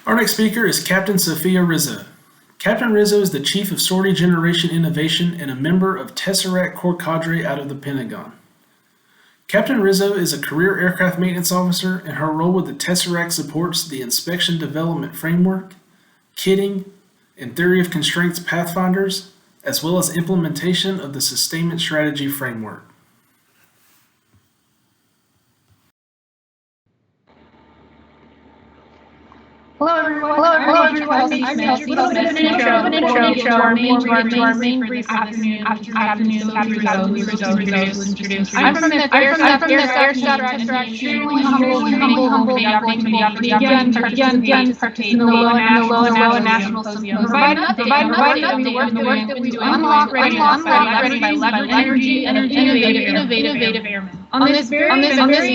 Our next speaker is Captain Sophia Rizzo. Captain Rizzo is the Chief of Sortie Generation Innovation and a member of Tesseract Core Cadre out of the Pentagon. Captain Rizzo is a career aircraft maintenance officer, and her role with the Tesseract supports the Inspection Development Framework, kitting, and Theory of Constraints Pathfinders, as well as implementation of the Sustainment Strategy Framework. Hello everyone. I'm Chelsea. A little bit of an intro to our main brief afternoon. I'm from the Tesseract extremely humble to again participate in the LOA National Symposium. Provide an update on the work that we do unlock readiness by leveraging energy and innovative airmen. On this very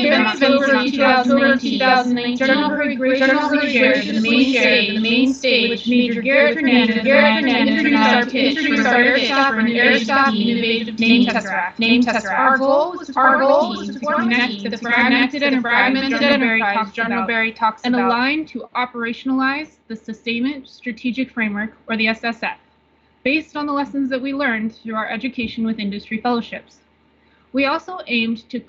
event, October 2019, General Hurry shared the main stage, which Major Garrett Hernandez introduced our airstaff innovative named Tesseract. Our goal was to connect the fragmented and fragmented General Barry talks about and align to operationalize the Sustainment Strategic Framework, or the SSF, based on the lessons that we learned through our education with industry fellowships. We also aimed to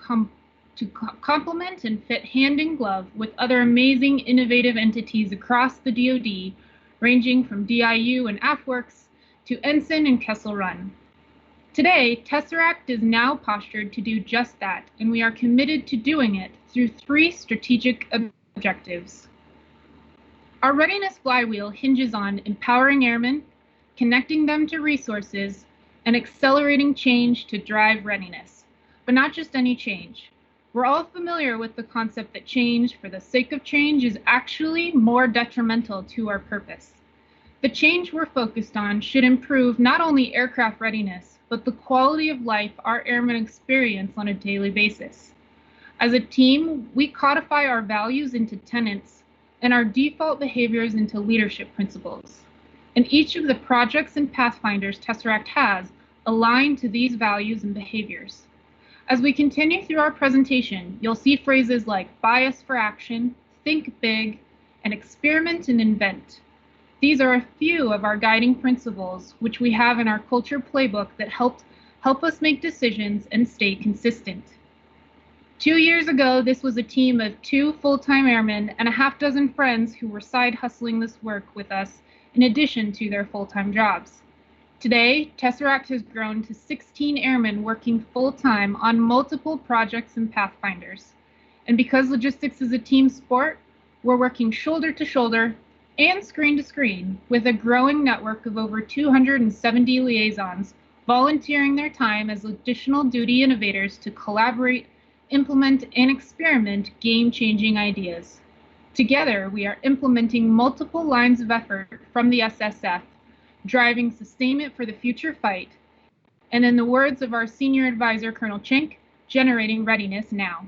complement and fit hand in glove with other amazing innovative entities across the DoD, ranging from DIU and AFWorks to Ensign and Kessel Run. Today, Tesseract is now postured to do just that, and we are committed to doing it through 3 strategic objectives. Our readiness flywheel hinges on empowering airmen, connecting them to resources, and accelerating change to drive readiness. But not just any change. We're all familiar with the concept that change for the sake of change is actually more detrimental to our purpose. The change we're focused on should improve not only aircraft readiness, but the quality of life our airmen experience on a daily basis. As a team, we codify our values into tenets and our default behaviors into leadership principles. And each of the projects and pathfinders Tesseract has align to these values and behaviors. As we continue through our presentation, you'll see phrases like bias for action, think big, and experiment and invent. These are a few of our guiding principles, which we have in our culture playbook that help us make decisions and stay consistent. 2 years ago, this was a team of 2 full-time airmen and a half dozen friends who were side hustling this work with us in addition to their full-time jobs. Today, Tesseract has grown to 16 airmen working full-time on multiple projects and pathfinders. And because logistics is a team sport, we're working shoulder to shoulder and screen to screen with a growing network of over 270 liaisons volunteering their time as additional duty innovators to collaborate, implement, and experiment game-changing ideas. Together, we are implementing multiple lines of effort from the SSF, driving sustainment for the future fight, and in the words of our senior advisor, Colonel Chink, generating readiness now.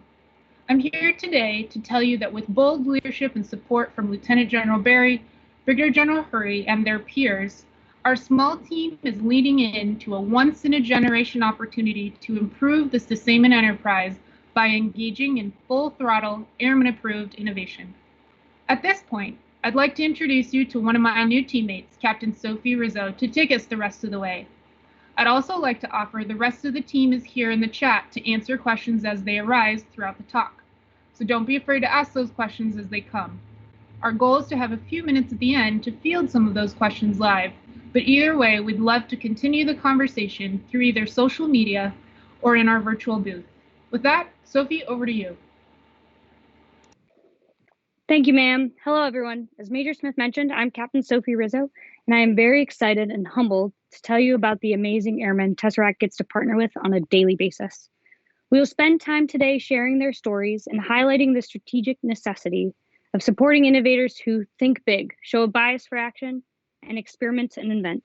I'm here today to tell you that with bold leadership and support from Lieutenant General Barry, Brigadier General Hurry, and their peers, our small team is leading into a once-in-a-generation opportunity to improve the sustainment enterprise by engaging in full-throttle, airman-approved innovation. At this point, I'd like to introduce you to one of my new teammates, Captain Sophie Rizzo, to take us the rest of the way. I'd also like to offer the rest of the team is here in the chat to answer questions as they arise throughout the talk. So don't be afraid to ask those questions as they come. Our goal is to have a few minutes at the end to field some of those questions live, but either way, we'd love to continue the conversation through either social media or in our virtual booth. With that, Sophie, over to you. Thank you, ma'am. Hello, everyone. As Major Smith mentioned, I'm Captain Sophie Rizzo, and I am very excited and humbled to tell you about the amazing airmen Tesseract gets to partner with on a daily basis. We will spend time today sharing their stories and highlighting the strategic necessity of supporting innovators who think big, show a bias for action, and experiment and invent.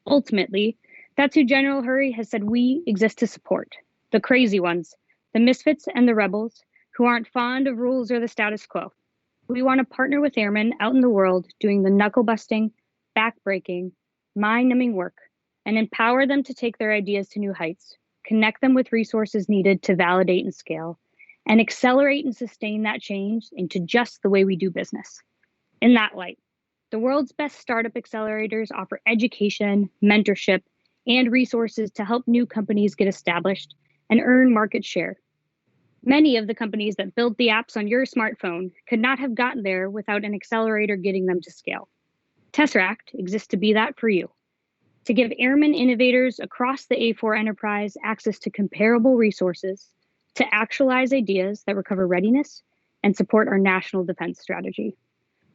Ultimately, that's who General Hurry has said we exist to support. The crazy ones, the misfits and the rebels, who aren't fond of rules or the status quo. We want to partner with airmen out in the world doing the knuckle-busting, back-breaking, mind-numbing work, and empower them to take their ideas to new heights, connect them with resources needed to validate and scale, and accelerate and sustain that change into just the way we do business. In that light, The world's best startup accelerators offer education, mentorship, and resources to help new companies get established and earn market share. Many of the companies that built the apps on your smartphone could not have gotten there without an accelerator getting them to scale. Tesseract exists to be that for you, to give airmen innovators across the A4 enterprise access to comparable resources, to actualize ideas that recover readiness and support our national defense strategy.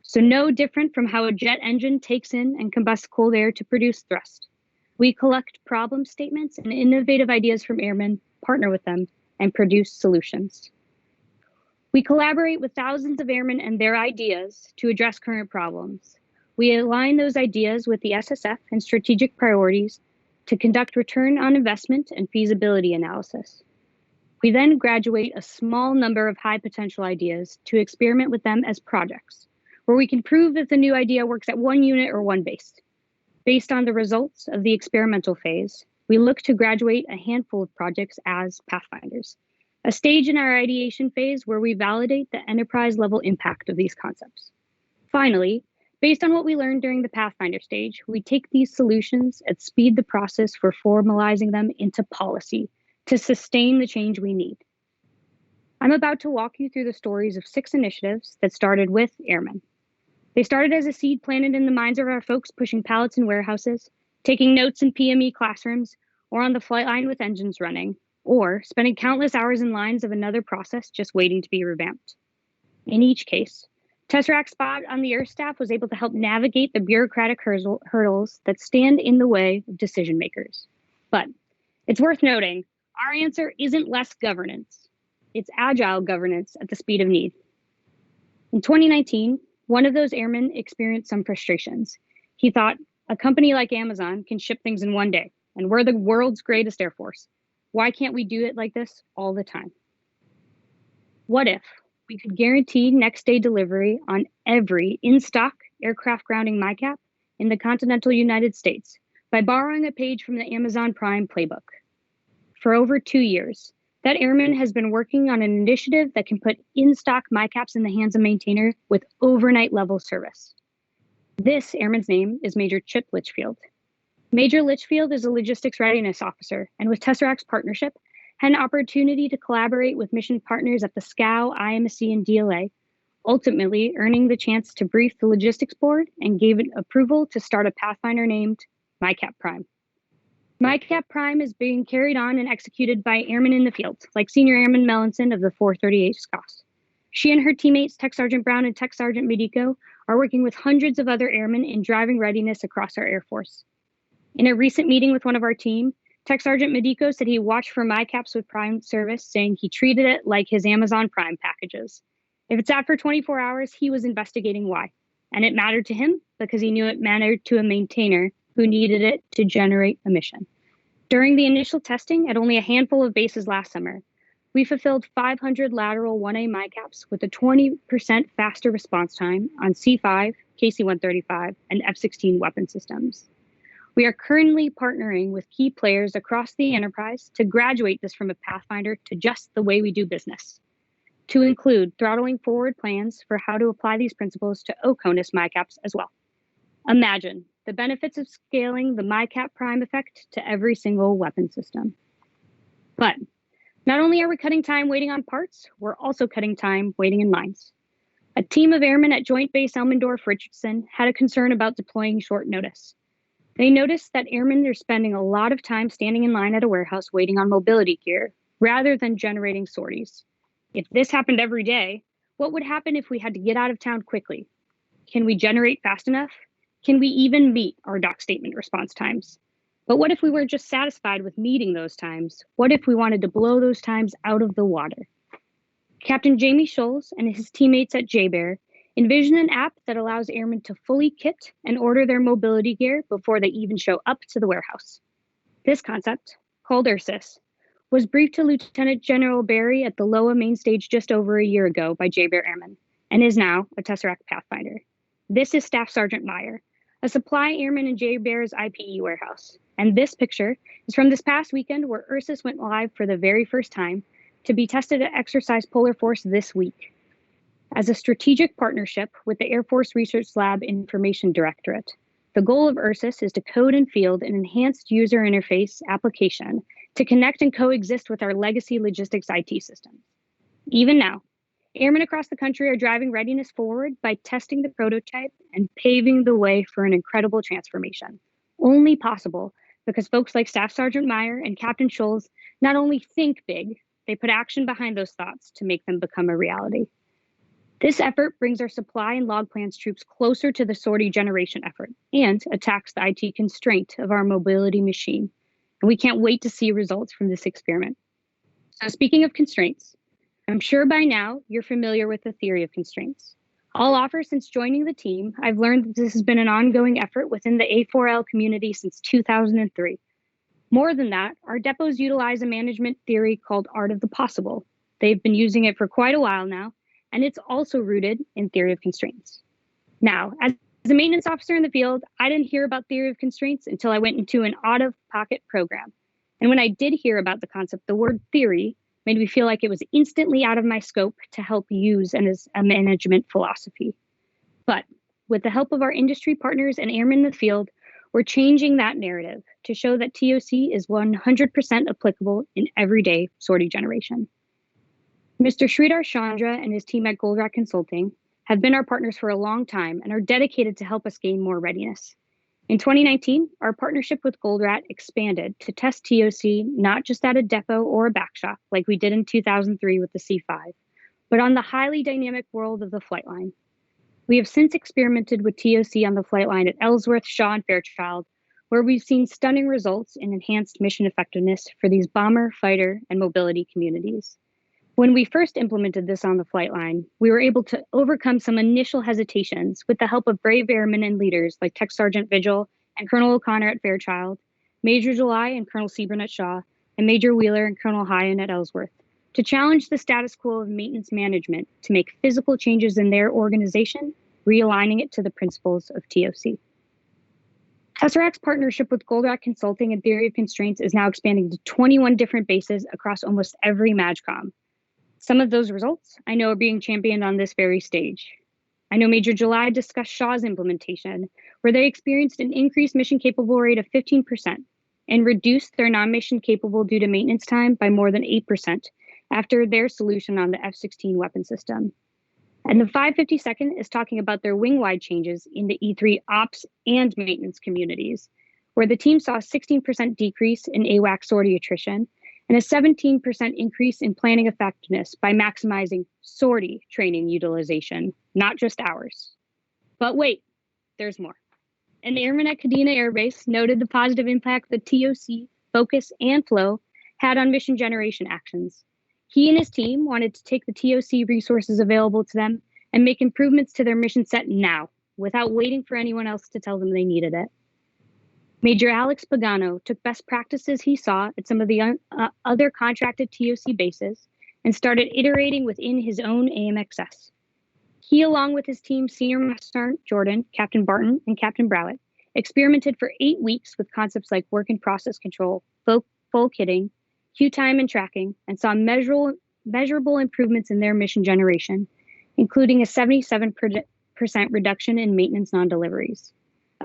So no different from how a jet engine takes in and combusts cold air to produce thrust. We collect problem statements and innovative ideas from airmen, partner with them, and produce solutions. We collaborate with thousands of airmen and their ideas to address current problems. We align those ideas with the SSF and strategic priorities to conduct return on investment and feasibility analysis. We then graduate a small number of high potential ideas to experiment with them as projects, where we can prove if the new idea works at one unit or one base. Based on the results of the experimental phase, we look to graduate a handful of projects as pathfinders, a stage in our ideation phase where we validate the enterprise level impact of these concepts. Finally, based on what we learned during the pathfinder stage, we take these solutions and speed the process for formalizing them into policy to sustain the change we need. I'm about to walk you through the stories of 6 initiatives that started with airmen. They started as a seed planted in the minds of our folks pushing pallets in warehouses, taking notes in PME classrooms, or on the flight line with engines running, or spending countless hours in lines of another process just waiting to be revamped. In each case, Tesseract's spot on the Earth staff was able to help navigate the bureaucratic hurdles that stand in the way of decision makers. But it's worth noting, our answer isn't less governance. It's agile governance at the speed of need. In 2019, one of those airmen experienced some frustrations. He thought, a company like Amazon can ship things in one day, and we're the world's greatest Air Force. Why can't we do it like this all the time? What if we could guarantee next day delivery on every in-stock aircraft grounding MICAP in the continental United States by borrowing a page from the Amazon Prime playbook? For over 2 years, that airman has been working on an initiative that can put in-stock MICAPs in the hands of maintainer with overnight level service. This airman's name is Major Chip Litchfield. Major Litchfield is a logistics readiness officer, and with Tesseract's partnership, had an opportunity to collaborate with mission partners at the SCOW, IMSC, and DLA, ultimately earning the chance to brief the logistics board and gave it approval to start a pathfinder named MICAP Prime. MICAP Prime is being carried on and executed by airmen in the field, like Senior Airman Mellinson of the 438 SCOS. She and her teammates, Tech Sergeant Brown and Tech Sergeant Medico, are working with hundreds of other airmen in driving readiness across our Air Force. In a recent meeting with one of our team, Tech Sergeant Medico said he watched for MICAPs with Prime service, saying he treated it like his Amazon Prime packages. If it sat for 24 hours, he was investigating why. And it mattered to him because he knew it mattered to a maintainer who needed it to generate a mission. During the initial testing at only a handful of bases last summer, we fulfilled 500 lateral 1A MICAPs with a 20% faster response time on C5, KC-135, and F-16 weapon systems. We are currently partnering with key players across the enterprise to graduate this from a Pathfinder to just the way we do business, to include throttling forward plans for how to apply these principles to OCONUS MICAPs as well. Imagine the benefits of scaling the MICAP Prime effect to every single weapon system. But not only are we cutting time waiting on parts, we're also cutting time waiting in lines. A team of airmen at Joint Base Elmendorf-Richardson had a concern about deploying short notice. They noticed that airmen are spending a lot of time standing in line at a warehouse waiting on mobility gear, rather than generating sorties. If this happened every day, what would happen if we had to get out of town quickly? Can we generate fast enough? Can we even meet our doc statement response times? But what if we weren't just satisfied with meeting those times? What if we wanted to blow those times out of the water? Captain Jamie Scholes and his teammates at JBEAR envision an app that allows airmen to fully kit and order their mobility gear before they even show up to the warehouse. This concept, called URSYS, was briefed to Lieutenant General Barry at the LOA main stage just over a year ago by JBEAR Airmen, and is now a Tesseract Pathfinder. This is Staff Sergeant Meyer, a supply airman in JBEAR's IPE warehouse. And this picture is from this past weekend where URSYS went live for the very first time to be tested at Exercise Polar Force this week. as a strategic partnership with the Air Force Research Lab Information Directorate. The goal of URSIS is to code and field an enhanced user interface application to connect and coexist with our legacy logistics IT systems. Even now, airmen across the country are driving readiness forward by testing the prototype and paving the way for an incredible transformation. Only possible because folks like Staff Sergeant Meyer and Captain Scholes not only think big, they put action behind those thoughts to make them become a reality. This effort brings our supply and log plans troops closer to the sortie generation effort and attacks the IT constraint of our mobility machine. And we can't wait to see results from this experiment. So speaking of constraints, I'm sure by now you're familiar with the theory of constraints. I'll offer since joining the team, I've learned that this has been an ongoing effort within the A4L community since 2003. More than that, our depots utilize a management theory called Art of the Possible. They've been using it for quite a while now, and it's also rooted in theory of constraints. Now, as a maintenance officer in the field, I didn't hear about theory of constraints until I went into an out-of-pocket program. And when I did hear about the concept, the word theory made me feel like it was instantly out of my scope to help use as a management philosophy. But with the help of our industry partners and airmen in the field, we're changing that narrative to show that TOC is 100% applicable in everyday sortie generation. Mr. Sridhar Chandra and his team at Goldratt Consulting have been our partners for a long time and are dedicated to help us gain more readiness. In 2019, our partnership with Goldratt expanded to test TOC not just at a depot or a back shop like we did in 2003 with the C5, but on the highly dynamic world of the flight line. We have since experimented with TOC on the flight line at Ellsworth, Shaw, and Fairchild, where we've seen stunning results in enhanced mission effectiveness for these bomber, fighter, and mobility communities. When we first implemented this on the flight line, we were able to overcome some initial hesitations with the help of brave airmen and leaders like Tech Sergeant Vigil and Colonel O'Connor at Fairchild, Major July and Colonel Seaburn at Shaw, and Major Wheeler and Colonel Hyan at Ellsworth, to challenge the status quo of maintenance management to make physical changes in their organization, realigning it to the principles of TOC. Tesseract's partnership with Goldratt Consulting and Theory of Constraints is now expanding to 21 different bases across almost every MAGCOM. Some of those results I know are being championed on this very stage. I know Major July discussed Shaw's implementation, where they experienced an increased mission capable rate of 15% and reduced their non-mission capable due to maintenance time by more than 8% after their solution on the F-16 weapon system. And the 552nd is talking about their wing-wide changes in the E3 ops and maintenance communities, where the team saw a 16% decrease in AWAC sortie attrition and a 17% increase in planning effectiveness by maximizing sortie training utilization, not just hours. But wait, there's more. An airman at Kadena Air Base noted the positive impact that TOC, focus, and flow had on mission generation actions. He and his team wanted to take the TOC resources available to them and make improvements to their mission set now, without waiting for anyone else to tell them they needed it. Major Alex Pagano took best practices he saw at some of the other contracted TOC bases and started iterating within his own AMXS. He, along with his team's Senior Master Sergeant Jordan, Captain Barton, and Captain Browett, experimented for 8 weeks with concepts like work and process control, full kitting, queue time and tracking, and saw measurable improvements in their mission generation, including a 77% reduction in maintenance non-deliveries.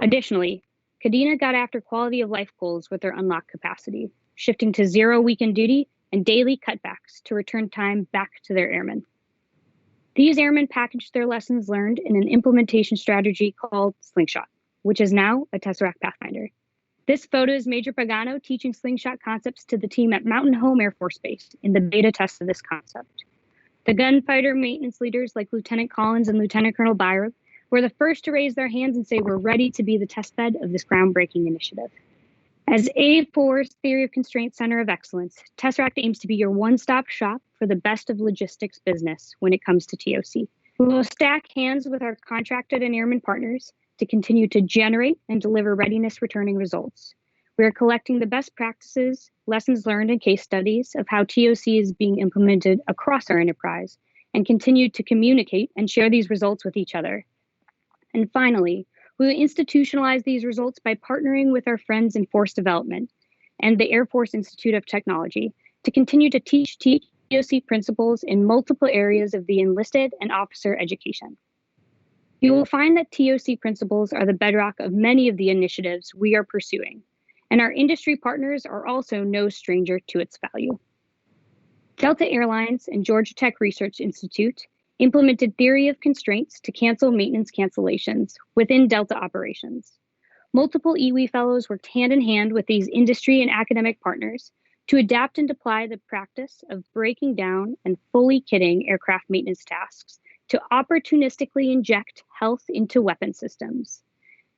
Additionally, Kadena got after quality of life goals with their unlocked capacity, shifting to 0 weekend duty and daily cutbacks to return time back to their airmen. These airmen packaged their lessons learned in an implementation strategy called Slingshot, which is now a Tesseract Pathfinder. This photo is Major Pagano teaching Slingshot concepts to the team at Mountain Home Air Force Base in the beta test of this concept. The gunfighter maintenance leaders like Lieutenant Collins and Lieutenant Colonel Byron were the first to raise their hands and say we're ready to be the testbed of this groundbreaking initiative. As A4's Theory of Constraint Center of Excellence, Tesseract aims to be your one-stop shop for the best of logistics business when it comes to TOC. We will stack hands with our contracted and airman partners to continue to generate and deliver readiness returning results. We are collecting the best practices, lessons learned, and case studies of how TOC is being implemented across our enterprise and continue to communicate and share these results with each other. And finally, we will institutionalize these results by partnering with our friends in Force Development and the Air Force Institute of Technology to continue to teach TOC principles in multiple areas of the enlisted and officer education. You will find that TOC principles are the bedrock of many of the initiatives we are pursuing, and our industry partners are also no stranger to its value. Delta Airlines and Georgia Tech Research Institute implemented theory of constraints to cancel maintenance cancellations within Delta operations. Multiple EWE fellows worked hand in hand with these industry and academic partners to adapt and apply the practice of breaking down and fully kitting aircraft maintenance tasks to opportunistically inject health into weapon systems.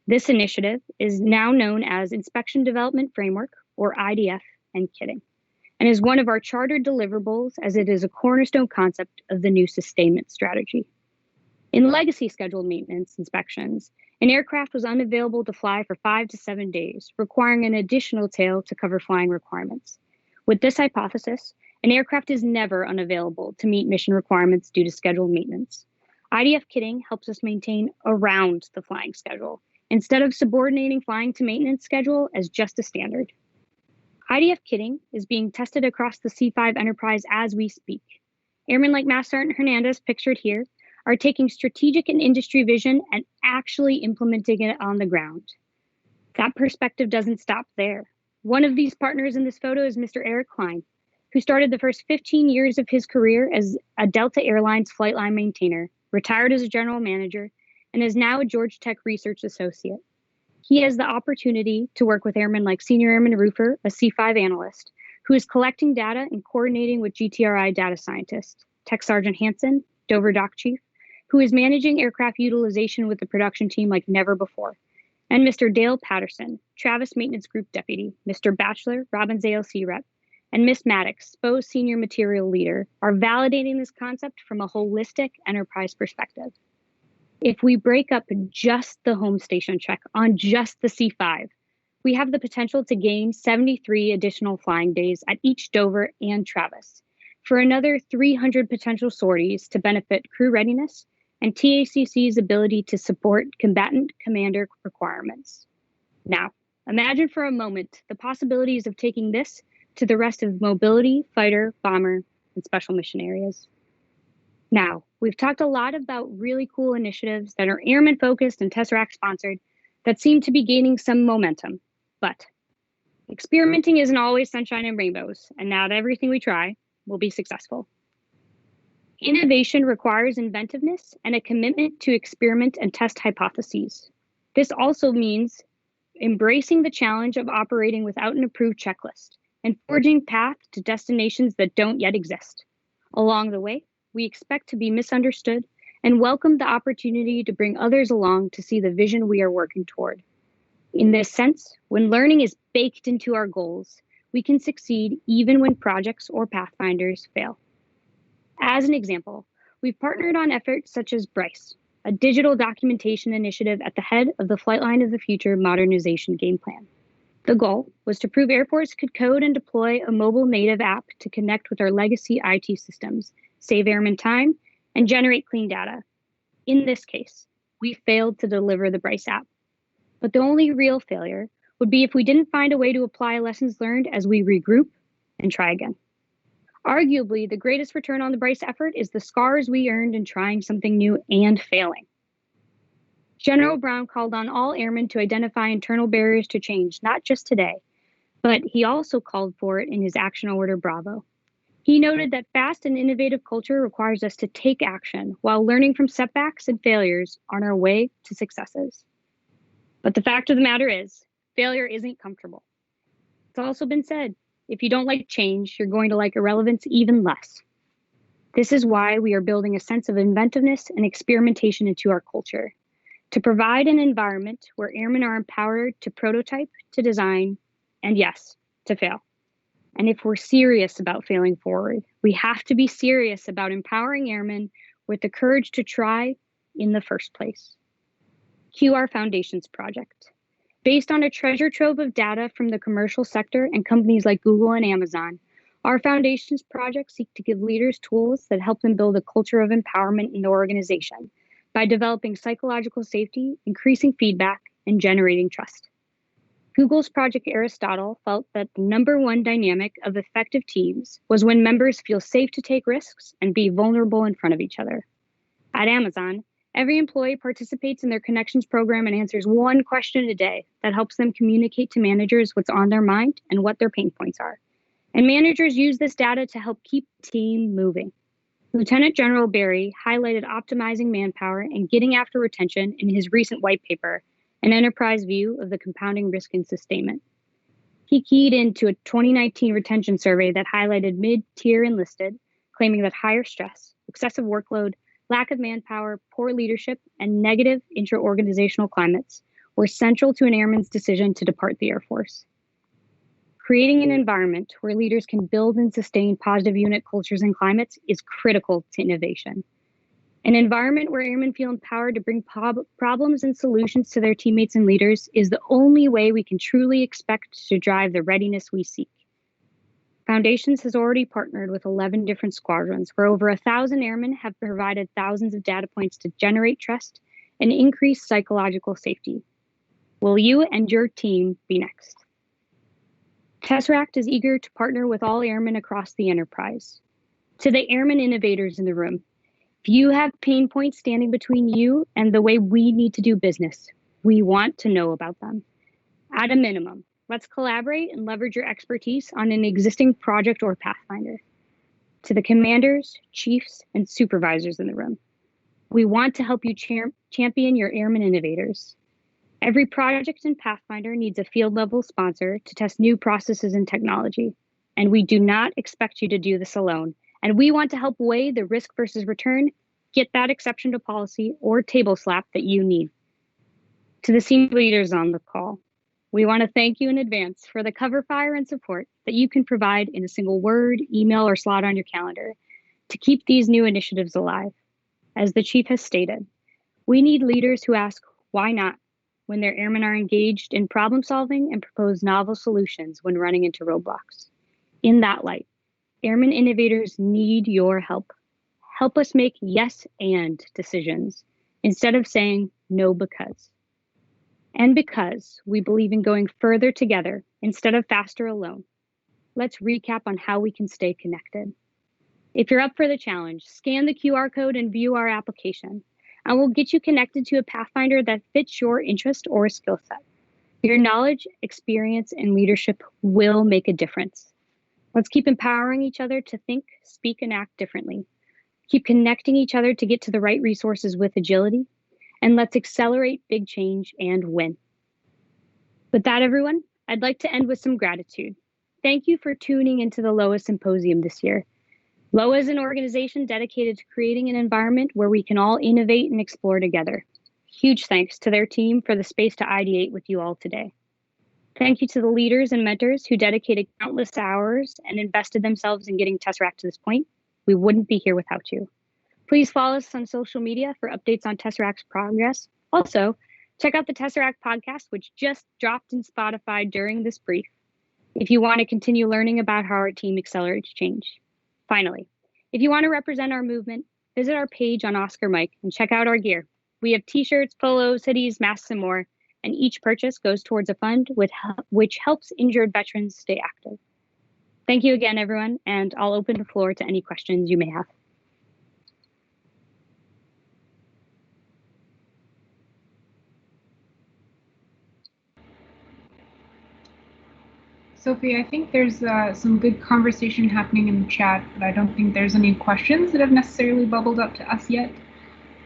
This initiative is now known as Inspection Development Framework, or IDF, and kitting, and is one of our chartered deliverables as it is a cornerstone concept of the new sustainment strategy. In legacy scheduled maintenance inspections, an aircraft was unavailable to fly for 5 to 7 days, requiring an additional tail to cover flying requirements. With this hypothesis, an aircraft is never unavailable to meet mission requirements due to scheduled maintenance. IDF kitting helps us maintain around the flying schedule, instead of subordinating flying to maintenance schedule as just a standard. IDF kitting is being tested across the C5 enterprise as we speak. Airmen like Master Sergeant Hernandez, pictured here, are taking strategic and industry vision and actually implementing it on the ground. That perspective doesn't stop there. One of these partners in this photo is Mr. Eric Klein, who started the first 15 years of his career as a Delta Airlines flight line maintainer, retired as a general manager, and is now a Georgia Tech research associate. He has the opportunity to work with airmen like Senior Airman Roofer, a C5 analyst, who is collecting data and coordinating with GTRI data scientist, Tech Sergeant Hansen, Dover Dock Chief, who is managing aircraft utilization with the production team like never before, and Mr. Dale Patterson, Travis Maintenance Group Deputy, Mr. Batchelor, Robbins ALC Rep, and Miss Maddox, SPO's Senior Material Leader, are validating this concept from a holistic enterprise perspective. If we break up just the home station check on just the C5, we have the potential to gain 73 additional flying days at each Dover and Travis, for another 300 potential sorties to benefit crew readiness and TACC's ability to support combatant commander requirements. Now, imagine for a moment the possibilities of taking this to the rest of mobility, fighter, bomber, and special mission areas. Now, we've talked a lot about really cool initiatives that are airman focused and Tesseract sponsored that seem to be gaining some momentum, but experimenting isn't always sunshine and rainbows, and not everything we try will be successful. Innovation requires inventiveness and a commitment to experiment and test hypotheses. This also means embracing the challenge of operating without an approved checklist and forging paths to destinations that don't yet exist. Along the way, we expect to be misunderstood and welcome the opportunity to bring others along to see the vision we are working toward. In this sense, when learning is baked into our goals, we can succeed even when projects or pathfinders fail. As an example, we've partnered on efforts such as BRICE, a digital documentation initiative at the head of the Flight Line of the Future modernization game plan. The goal was to prove Air Force could code and deploy a mobile native app to connect with our legacy IT systems, save airmen time, and generate clean data. In this case, we failed to deliver the BRICE app. But the only real failure would be if we didn't find a way to apply lessons learned as we regroup and try again. Arguably, the greatest return on the BRICE effort is the scars we earned in trying something new and failing. General Brown called on all airmen to identify internal barriers to change, not just today, but he also called for it in his Action Order Bravo. He noted that fast and innovative culture requires us to take action while learning from setbacks and failures on our way to successes. But the fact of the matter is, failure isn't comfortable. It's also been said, if you don't like change, you're going to like irrelevance even less. This is why we are building a sense of inventiveness and experimentation into our culture, to provide an environment where airmen are empowered to prototype, to design, and yes, to fail. And if we're serious about failing forward, we have to be serious about empowering airmen with the courage to try in the first place. QR Foundations Project. Based on a treasure trove of data from the commercial sector and companies like Google and Amazon, our Foundations projects seek to give leaders tools that help them build a culture of empowerment in the organization by developing psychological safety, increasing feedback, and generating trust. Google's Project Aristotle felt that the number one dynamic of effective teams was when members feel safe to take risks and be vulnerable in front of each other. At Amazon, every employee participates in their connections program and answers one question a day that helps them communicate to managers what's on their mind and what their pain points are. And managers use this data to help keep the team moving. Lieutenant General Barry highlighted optimizing manpower and getting after retention in his recent white paper, An Enterprise View of the Compounding Risk and Sustainment. He keyed into a 2019 retention survey that highlighted mid-tier enlisted, claiming that higher stress, excessive workload, lack of manpower, poor leadership, and negative intra-organizational climates were central to an airman's decision to depart the Air Force. Creating an environment where leaders can build and sustain positive unit cultures and climates is critical to innovation. An environment where airmen feel empowered to bring problems and solutions to their teammates and leaders is the only way we can truly expect to drive the readiness we seek. Foundations has already partnered with 11 different squadrons, where over 1,000 airmen have provided thousands of data points to generate trust and increase psychological safety. Will you and your team be next? Tesseract is eager to partner with all airmen across the enterprise. To the airmen innovators in the room, if you have pain points standing between you and the way we need to do business, we want to know about them. At a minimum, let's collaborate and leverage your expertise on an existing project or pathfinder. To the commanders, chiefs, and supervisors in the room, we want to help you champion your airmen innovators. Every project in Pathfinder needs a field-level sponsor to test new processes and technology, and we do not expect you to do this alone. And we want to help weigh the risk versus return, get that exception to policy or table slap that you need. To the senior leaders on the call, we want to thank you in advance for the cover fire and support that you can provide in a single word, email, or slot on your calendar to keep these new initiatives alive. As the chief has stated, we need leaders who ask, why not, when their airmen are engaged in problem solving and propose novel solutions when running into roadblocks. In that light, airmen innovators need your help. Help us make yes and decisions instead of saying no because. And because we believe in going further together instead of faster alone, let's recap on how we can stay connected. If you're up for the challenge, scan the QR code and view our application, and we'll get you connected to a Pathfinder that fits your interest or skill set. Your knowledge, experience, and leadership will make a difference. Let's keep empowering each other to think, speak, and act differently. Keep connecting each other to get to the right resources with agility, and let's accelerate big change and win. With that, everyone, I'd like to end with some gratitude. Thank you for tuning into the LOA Symposium this year. LOA is an organization dedicated to creating an environment where we can all innovate and explore together. Huge thanks to their team for the space to ideate with you all today. Thank you to the leaders and mentors who dedicated countless hours and invested themselves in getting Tesseract to this point. We wouldn't be here without you. Please follow us on social media for updates on Tesseract's progress. Also, check out the Tesseract podcast, which just dropped in Spotify during this brief, if you want to continue learning about how our team accelerates change. Finally, if you want to represent our movement, visit our page on Oscar Mike and check out our gear. We have t-shirts, polos, hoodies, masks, and more, and each purchase goes towards a fund which helps injured veterans stay active. Thank you again, everyone, and I'll open the floor to any questions you may have. Sophie, I think there's some good conversation happening in the chat, but I don't think there's any questions that have necessarily bubbled up to us yet.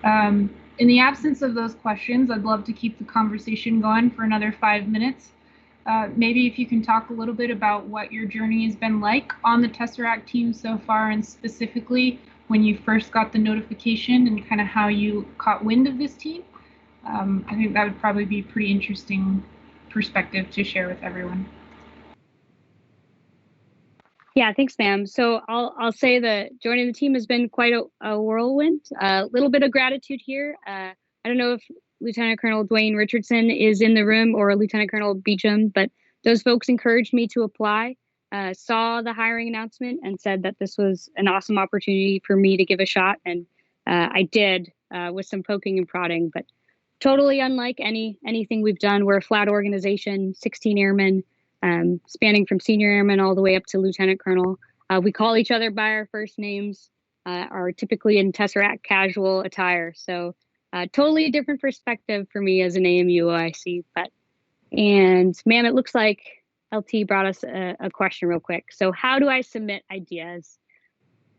In the absence of those questions, I'd love to keep the conversation going for another 5 minutes. Maybe if you can talk a little bit about what your journey has been like on the Tesseract team so far, and specifically when you first got the notification and kind of how you caught wind of this team. I think that would probably be a pretty interesting perspective to share with everyone. Yeah, thanks, ma'am. So I'll say that joining the team has been quite a whirlwind. A little bit of gratitude here. I don't know if Lieutenant Colonel Dwayne Richardson is in the room or Lieutenant Colonel Beecham, but those folks encouraged me to apply, saw the hiring announcement and said that this was an awesome opportunity for me to give a shot. And I did with some poking and prodding, but totally unlike anything we've done. We're a flat organization, 16 airmen, spanning from senior airman all the way up to lieutenant colonel. We call each other by our first names, are typically in Tesseract casual attire. So totally a different perspective for me as an AMU OIC. And ma'am, it looks like LT brought us a question real quick. So how do I submit ideas?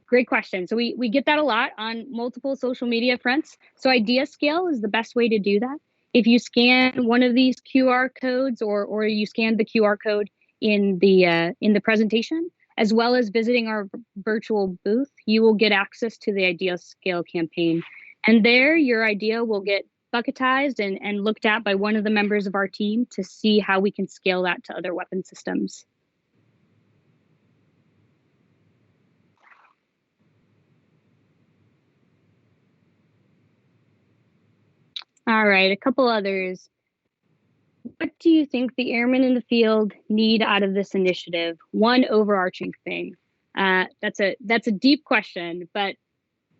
Great question. So we get that a lot on multiple social media fronts. So idea scale is the best way to do that. If you scan one of these QR codes or you scan the QR code in the presentation, as well as visiting our virtual booth, you will get access to the idea scale campaign. And there your idea will get bucketized and looked at by one of the members of our team to see how we can scale that to other weapon systems. All right, a couple others. What do you think the airmen in the field need out of this initiative? One overarching thing. That's a deep question, but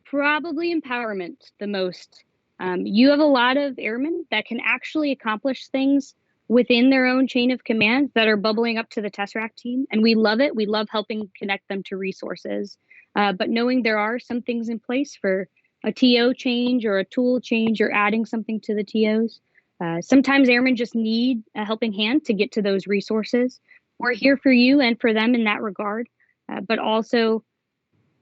probably empowerment the most. You have a lot of airmen that can actually accomplish things within their own chain of command that are bubbling up to the Tesseract team, and we love it. We love helping connect them to resources, but knowing there are some things in place for a TO change or a tool change or adding something to the TOs. Sometimes airmen just need a helping hand to get to those resources. We're here for you and for them in that regard, but also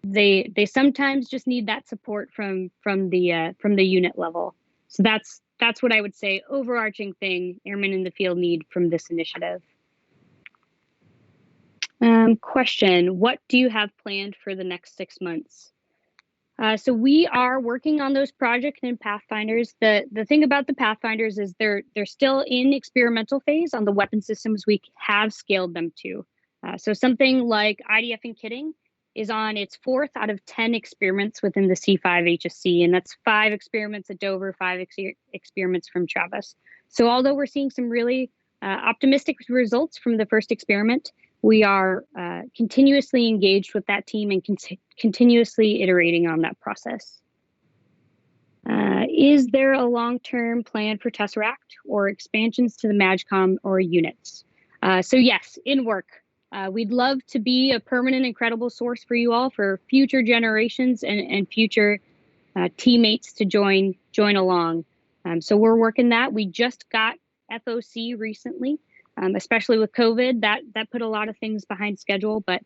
they sometimes just need that support from the unit level. So that's what I would say, overarching thing airmen in the field need from this initiative. Question, what do you have planned for the next 6 months? So we are working on those projects in Pathfinders. The thing about the Pathfinders is they're still in experimental phase on the weapon systems we have scaled them to. So something like IDF and kitting is on its 4th out of 10 experiments within the C5 HSC, and that's 5 experiments at Dover, 5 experiments from Travis. So although we're seeing some really optimistic results from the first experiment, we are continuously engaged with that team and continuously iterating on that process. Is there a long-term plan for Tesseract or expansions to the MAGCOM or units? So yes, in work. We'd love to be a permanent and credible source for you all for future generations and future teammates to join along. So we're working that. We just got FOC recently. Especially with COVID, that put a lot of things behind schedule, but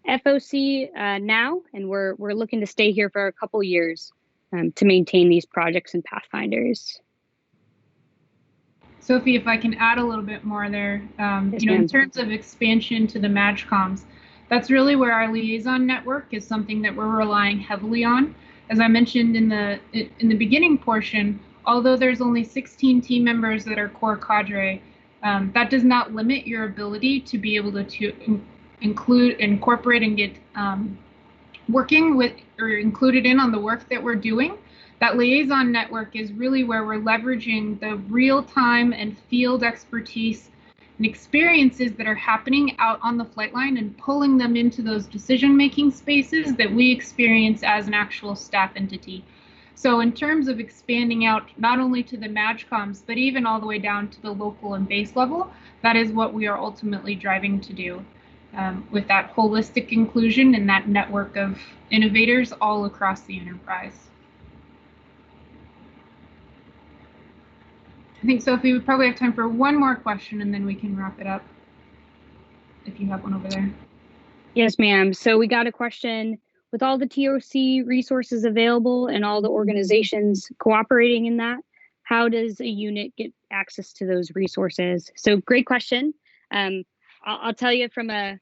FOC now, and we're looking to stay here for a couple years to maintain these projects and Pathfinders. Sophie, if I can add a little bit more there, yes, in terms of expansion to the MAGCOMs, that's really where our liaison network is something that we're relying heavily on. As I mentioned in the beginning portion, although there's only 16 team members that are core cadre, that does not limit your ability to be able to incorporate and get working with or included in on the work that we're doing. That liaison network is really where we're leveraging the real-time and field expertise and experiences that are happening out on the flight line and pulling them into those decision-making spaces that we experience as an actual staff entity. So in terms of expanding out not only to the MAGCOMs, but even all the way down to the local and base level, that is what we are ultimately driving to do with that holistic inclusion and that network of innovators all across the enterprise. I think, Sophie, we probably have time for one more question and then we can wrap it up if you have one over there. Yes, ma'am. So we got a question. With all the TOC resources available and all the organizations cooperating in that, how does a unit get access to those resources? So great question. I'll tell you from a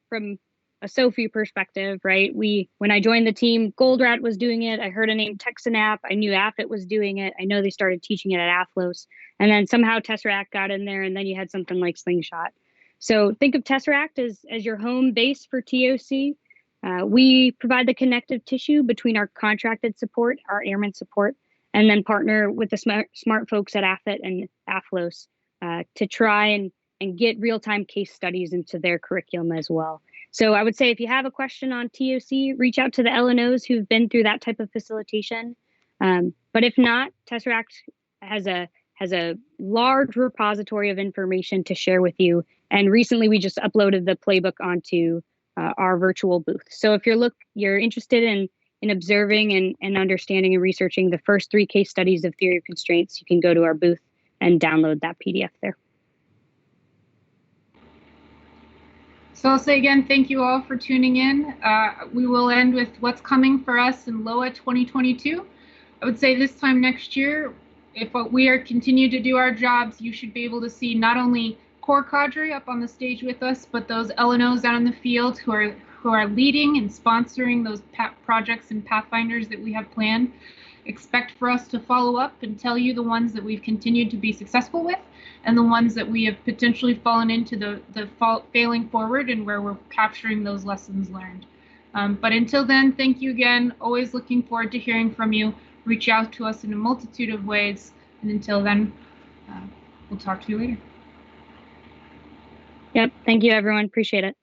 Sophie perspective, right? When I joined the team, Goldrat was doing it. I heard a name Tesseract. I knew AFIT was doing it. I know they started teaching it at AFLOS. And then somehow Tesseract got in there, and then you had something like Slingshot. So think of Tesseract as your home base for TOC. We provide the connective tissue between our contracted support, our airman support, and then partner with the smart folks at AFIT and AFLOS to try and get real-time case studies into their curriculum as well. So I would say if you have a question on TOC, reach out to the LNOs who've been through that type of facilitation. But if not, Tesseract has a has a large repository of information to share with you. And recently we just uploaded the playbook onto our virtual booth. So if you're interested in observing and understanding and researching the first 3 case studies of theory of constraints, you can go to our booth and download that PDF there. So I'll say again, thank you all for tuning in. We will end with what's coming for us in LOA 2022. I would say this time next year, if we are continue to do our jobs, you should be able to see not only core cadre up on the stage with us, but those LNOs out in the field who are leading and sponsoring those projects and pathfinders that we have planned. Expect for us to follow up and tell you the ones that we've continued to be successful with and the ones that we have potentially fallen into the failing forward and where we're capturing those lessons learned. But until then, thank you again. Always looking forward to hearing from you. Reach out to us in a multitude of ways. And until then, we'll talk to you later. Yep. Thank you, everyone. Appreciate it.